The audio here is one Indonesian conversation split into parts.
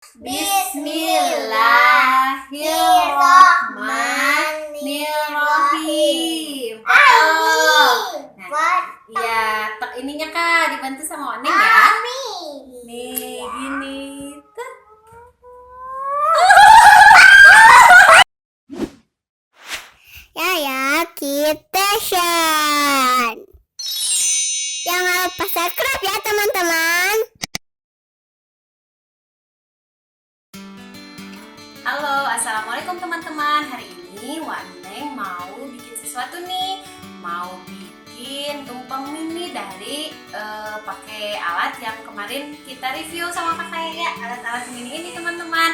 Bismillahirrohmanirrohim. Nah, ya, ininya Kak dibantu sama Oning ya. Nih, gini. Ya, kita Shan. Jangan lupa subscribe ya teman-teman. Halo, assalamualaikum teman-teman. Hari ini Waneng mau bikin sesuatu nih. Mau bikin tumpeng mini dari pakai alat yang kemarin kita review sama Kakak ya. Alat-alat mini ini teman-teman.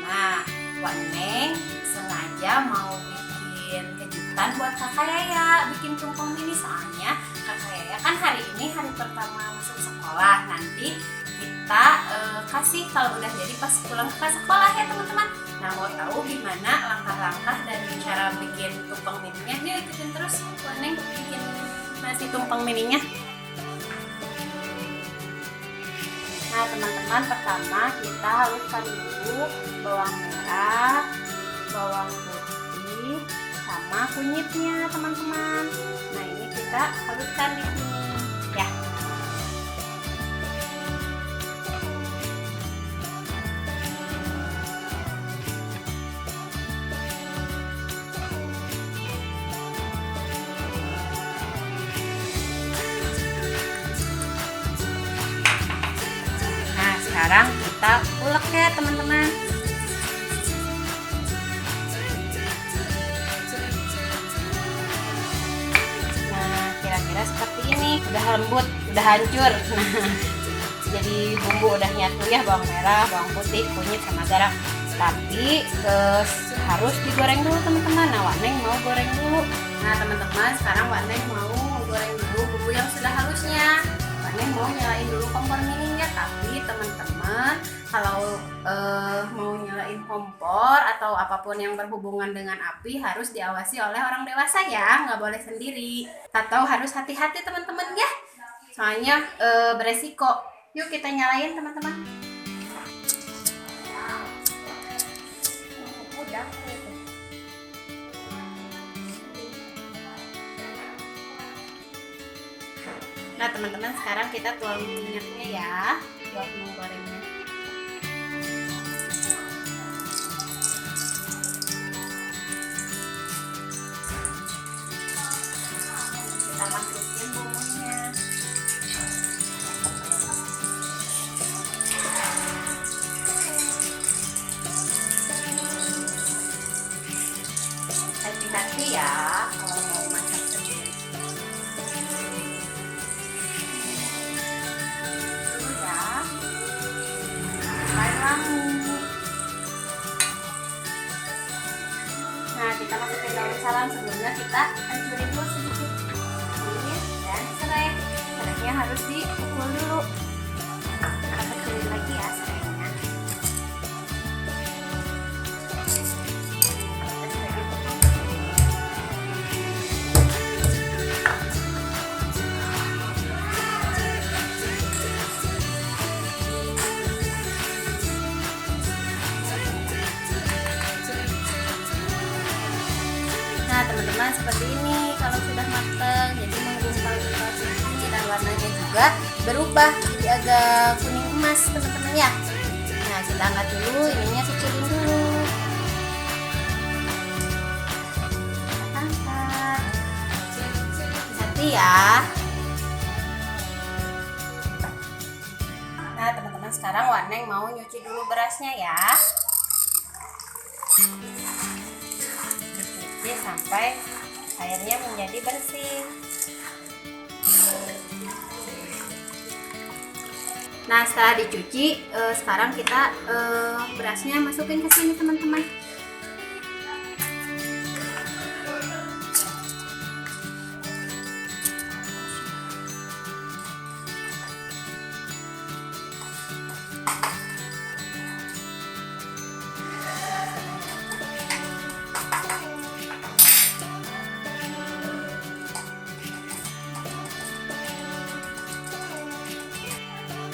Nah, Waneng sengaja mau bikin kejutan buat Kakak Yaya, bikin tumpeng mini. Soalnya Kakak Yaya kan hari ini hari pertama masuk sekolah. Nanti kita kasih kalau udah jadi pas pulang ke sekolah ya teman-teman. Nah, mau tahu gimana langkah-langkah dan cara bikin tumpeng mininya? Yuk ikutin terus Waneng bikin nasi tumpeng mininya. Nah teman-teman, pertama kita haluskan dulu bawang merah, bawang putih, sama kunyitnya teman-teman. Nah ini kita haluskan di sini ya. Sekarang kita ulek ya teman-teman. Nah kira-kira seperti ini, udah lembut, udah hancur. Nah jadi bumbu udah nyatu ya, bawang merah, bawang putih, kunyit sama garam. Tapi harus digoreng dulu teman-teman. Nah Waneng mau goreng dulu. Nah teman-teman, sekarang Waneng mau goreng dulu bumbu yang sudah halusnya. Waneng mau nyalain dulu kompor mininya, tapi teman-teman kalau mau nyalain kompor atau apapun yang berhubungan dengan api harus diawasi oleh orang dewasa ya, nggak boleh sendiri. Atau harus hati-hati teman-teman ya, soalnya beresiko. Yuk kita nyalain teman-teman. Nah teman-teman, sekarang kita tuang minyaknya ya buat menggorengnya. Kita masukin bumbunya. Hati-hati ya kalau mau masak sendiri. Nah kita masukin daun salam, sebelumnya kita hancurin dulu sedikit ini dan serai. Serainya harus dipukul dulu. Kita kecilin lagi ya serainya. Nah teman-teman, seperti ini kalau sudah matang, jadi menggumpal-gumpal seperti ini dan warnanya juga berubah jadi agak kuning emas teman-teman ya. Nah kita angkat dulu, ininya kecilin dulu. Kita angkat, hati ya. Nah teman-teman, sekarang Waneng mau nyuci dulu berasnya ya. Sampai airnya menjadi bersih. Nah setelah dicuci, sekarang kita berasnya masukin ke sini teman-teman.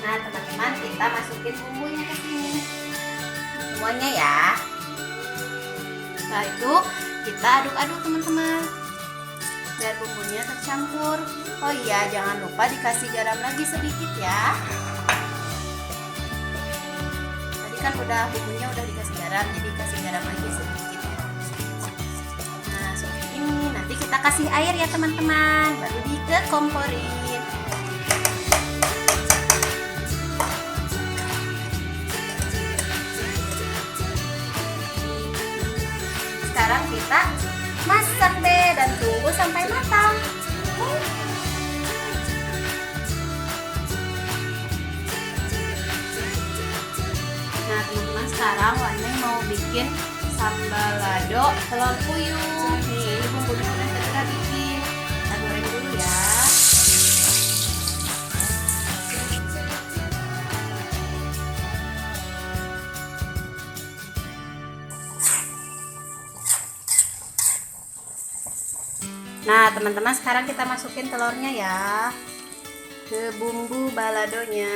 Nah teman-teman, kita masukin bumbunya ke sini. semuanya ya. Setelah itu kita aduk-aduk teman-teman biar bumbunya tercampur. Oh iya, jangan lupa dikasih garam lagi sedikit ya. Tadi kan bumbunya udah dikasih garam, jadi kasih garam lagi sedikit. Nah seperti ini. Nanti kita kasih air ya teman-teman, baru dikekomporin. Sekarang kita masak deh dan tunggu sampai matang. Nah teman-teman, sekarang Waneng mau bikin sambal lado telur puyuh. Nih, ini bumbunya udah kita bikin. Kita goreng dulu ya. Nah teman-teman, sekarang kita masukin telurnya ya ke bumbu baladonya.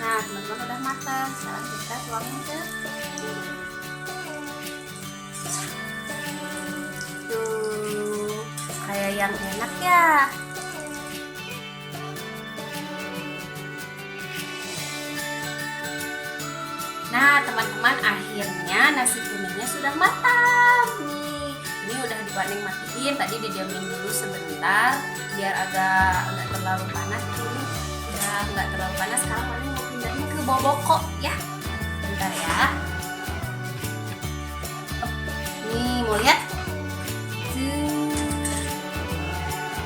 Nah teman-teman, udah matang. Sekarang kita tuangin ke tuh, kayak yang enak ya. Nah teman-teman, akhirnya nasi kuningnya sudah matang nih. Ini udah Waneng matiin, tadi didiamin dulu sebentar biar agak terlalu panas. Ini udah nggak terlalu panas. Sekarang Waneng mau pindahin ke boboko ya. Bentar ya. Nih mau lihat?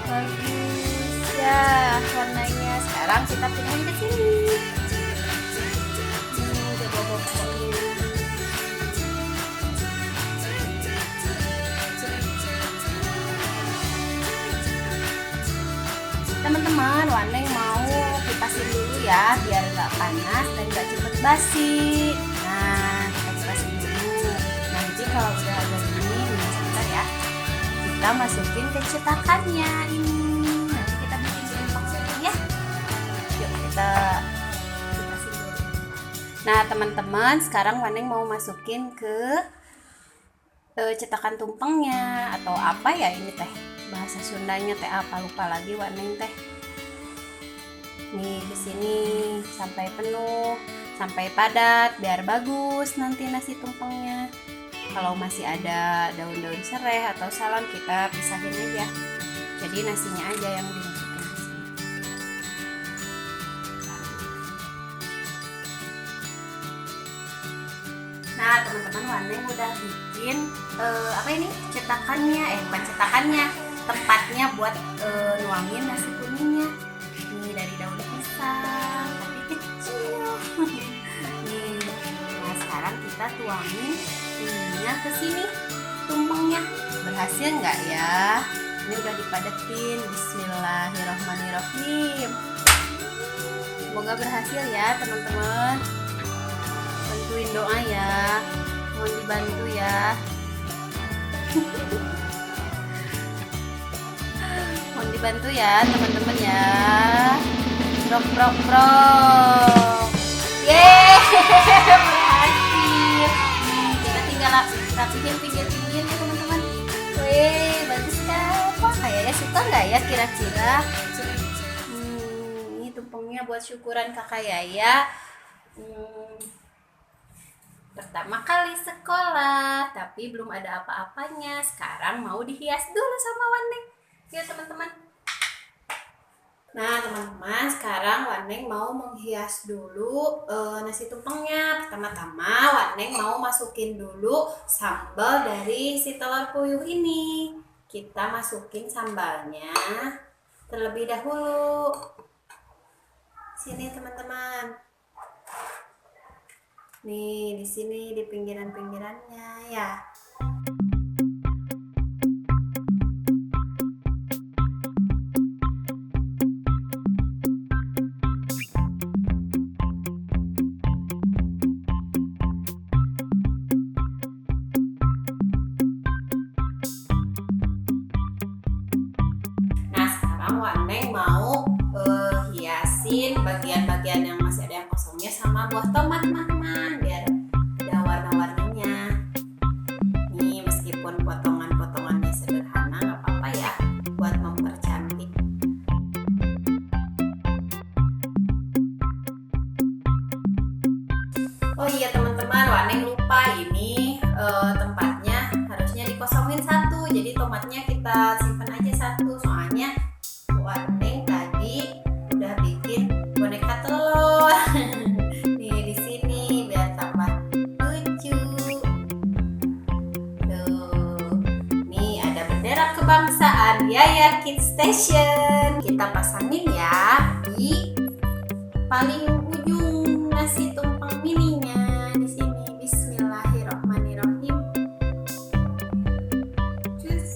Bagus ya warnanya. Sekarang kita pindahin ke sini. Udah boboko ini. Teman-teman, Waneng mau kipasin dulu ya biar nggak panas dan nggak cepet basi. Nah, kita kipasin dulu. Nanti kalau udah agak dingin, sebentar ya, kita masukin ke cetakannya ini. Nanti kita bikin tumpengnya ya. Yuk kita kipasin dulu. Nah teman-teman, sekarang Waneng mau masukin ke cetakan tumpengnya atau apa ya ini teh, bahasa Sundanya teh apa, lupa lagi Waneng teh. Nih di sini sampai penuh, sampai padat biar bagus nanti nasi tumpengnya. Kalau masih ada daun-daun serai atau salam kita pisahin aja. Jadi nasinya aja yang dimasukin ke sini. Nah teman-teman, Waneng udah bikin apa ini cetakannya, bukan cetakannya, tempatnya buat nuangin nasi kuningnya. Ini dari daun pisang tapi kecil. Nih, nah sekarang kita tuangin ininya ke sini tumpengnya. Berhasil nggak ya? Ini udah dipadetin. Bismillahirrohmanirrohim. Semoga berhasil ya teman-teman. Bantuin doa ya, mohon dibantu ya. Mohon dibantu ya teman-teman ya. Brok brok brok. Yeay, berhasil. Kita tinggal rapihin pinggir-pinggir ya teman-teman. Wih, bagus kan? Wah, kayaknya suka nggak ya kira-kira? Ini tumpengnya buat syukuran kakak Yaya. Pertama kali sekolah, tapi belum ada apa-apanya. Sekarang mau dihias dulu sama Waneng. Ya teman-teman. Nah teman-teman, sekarang Waneng mau menghias dulu nasi tumpengnya. Pertama-tama Waneng mau masukin dulu sambal dari si telur puyuh ini. Kita masukin sambalnya terlebih dahulu. Sini teman-teman. Nih di sini di pinggiran-pinggirannya ya. sama buah tomat teman-teman biar ada warna-warninya. Nih meskipun potongan-potongannya sederhana nggak apa-apa ya buat mempercantik. Oh iya teman-teman, Waneng lupa ini tempatnya harusnya dikosongin satu. Jadi tomatnya kita simpan aja satu. Soalnya Waneng tadi udah bikin boneka telur. Nih di sini biar tambah lucu. Tuh, nih ada bendera kebangsaan Yaya Kids Station. Kita pasangin ya di paling ujung nasi tumpeng mininya di sini. Bismillahirrohmanirrohim. Cus.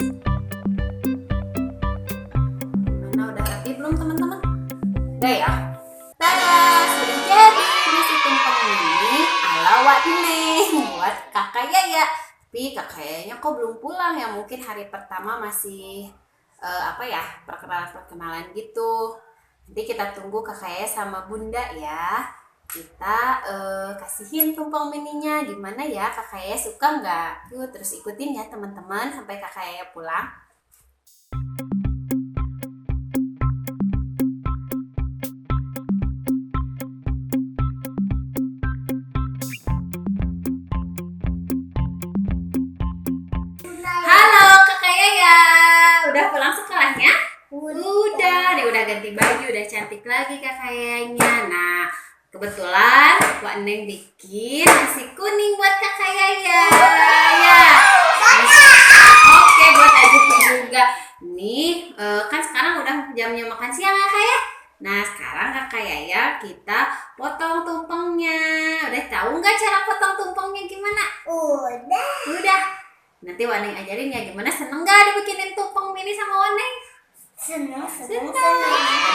Gimana, udah rapi belum teman-teman? Udah ya? Tada, sudah jadi nasi tumpeng mini ala Wak Neng buat kakak Yaya. Tapi kakak Yayanya kok belum pulang ya? Mungkin hari pertama masih perkenalan gitu. Nanti kita tunggu kakak Yaya sama bunda ya. Kita kasihin tumpeng mininya. Gimana ya, kakak Yaya suka nggak? Yuk terus ikutin ya teman-teman sampai kakak Yaya pulang. Halo kakak Yaya, udah pulang sekolahnya? Udah ganti baju, udah cantik lagi kakak Yayanya. Nah, kebetulan Wak Neng bikin nasi kuning buat kakak Yaya. Ya. Oke, buat Ajupi juga. Nih, kan sekarang udah jamnya makan siang ya kak ya. Nah, sekarang kakak Yaya kita potong tumpengnya. Udah tahu nggak cara potong tumpengnya gimana? Udah. Nanti Wak Neng ajarin ya gimana. Seneng nggak dibikinin tumpeng mini sama Wak Neng? Senang. Tadi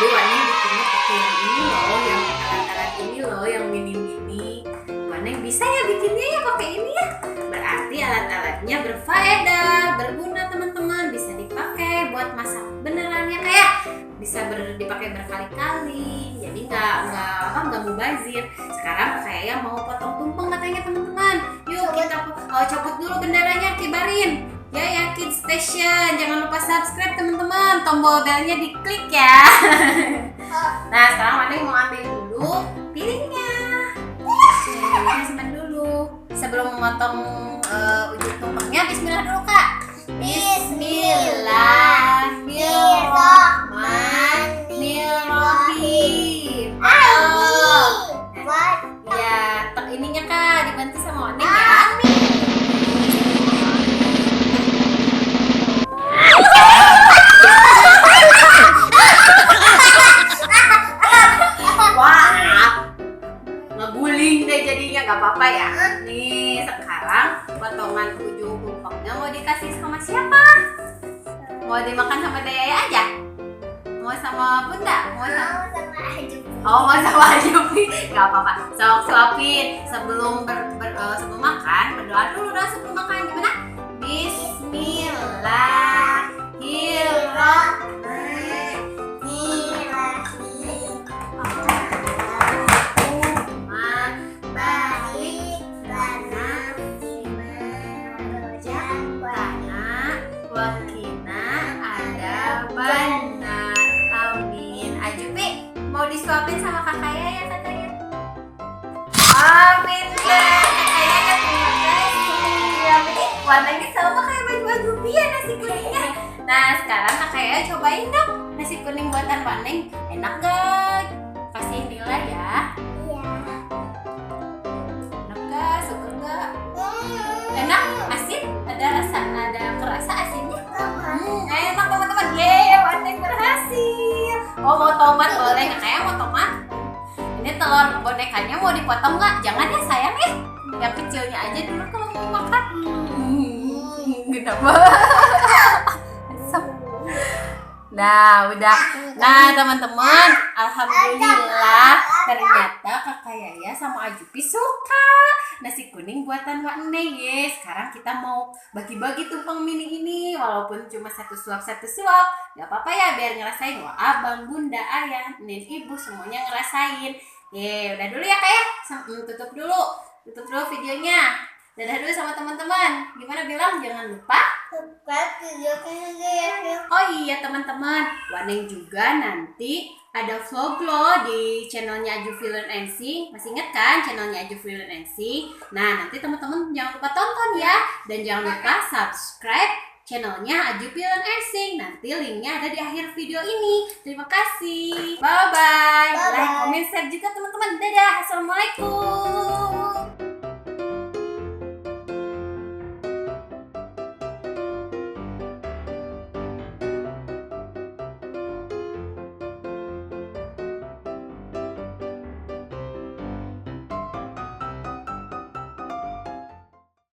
Waneng bikinnya pakai yang ini loh, yang alat-alat ini loh, yang mini-mini. Waneng bisa ya bikinnya ya pakai ini ya. Berarti alat-alatnya berfaedah, berguna teman-teman. Bisa dipakai buat masak beneran ya kayak. Bisa dipakai berkali-kali. Jadi nggak mubazir. Sekarang saya mau potong tumpeng katanya teman-teman. Yuk kita cabut dulu benderanya, kibarin. Yaya Kids Station, jangan lupa subscribe teman-teman, tombol belnya diklik ya. Nah sekarang Waneng mau ambil dulu piringnya. Simpan dulu. Sebelum memotong ujung tumpengnya, Bismillah dulu kak. Bismillahirrohmanirrohim. Ya, ininya kak dibantu sama Waneng ya. Ngeguling deh jadinya, nggak apa-apa ya. Nih sekarang potongan ujung tumpengnya mau dikasih sama siapa? Mau dimakan sama Yaya aja? Mau sama bunda? Mau sama Ajupi? Nggak apa-apa. Sok suapin sebelum sebelum makan, berdoa dulu dong sebelum makan. Gimana? Amin. Ajupi mau disuapin sama kakak Yaya katanya. Amin deh. Kakak Yaya terima kasih. Warnanya sama kayak baju Ajupi ya nasi kuningnya. Nah sekarang kakak Yaya cobain dong nasi kuning buatan Waneng. Enak gak? Kasih nilai ya. Enak gak? Suka gak? Enak? Asin? Ada kerasa asinnya? Enak teman-teman. Yeay, Waneng berhasil. Oh mau tomat boleh? Kakaknya mau tomat? Ini telur bonekanya mau dipotong nggak? Jangan ya sayang ya. Yang kecilnya aja dulu kalau mau makan. Kenapa? Nah udah. Nah teman-teman, alhamdulillah ternyata kakak Yaya sama Ajupi suka nasi kuning buatan Wak Neng ya. Sekarang kita mau bagi-bagi tumpeng mini ini, walaupun cuma satu suap, gak apa-apa ya biar ngerasain. Wah abang, bunda, ayah, nenek, ibu semuanya ngerasain. Udah dulu ya Kak ya. Tutup dulu videonya. Dadah dulu sama teman-teman. Gimana bilang? Jangan lupa subscribe video ya. oh iya teman-teman, Waneng juga nanti ada vlog loh di channelnya Aju Film NC. Masih inget kan channelnya Aju Film NC? Nah nanti teman-teman jangan lupa tonton ya. Dan jangan lupa subscribe channelnya Aju Film NC. Nanti linknya ada di akhir video ini. Terima kasih. Bye-bye. Like, comment, share juga teman-teman. Dadah. Assalamualaikum.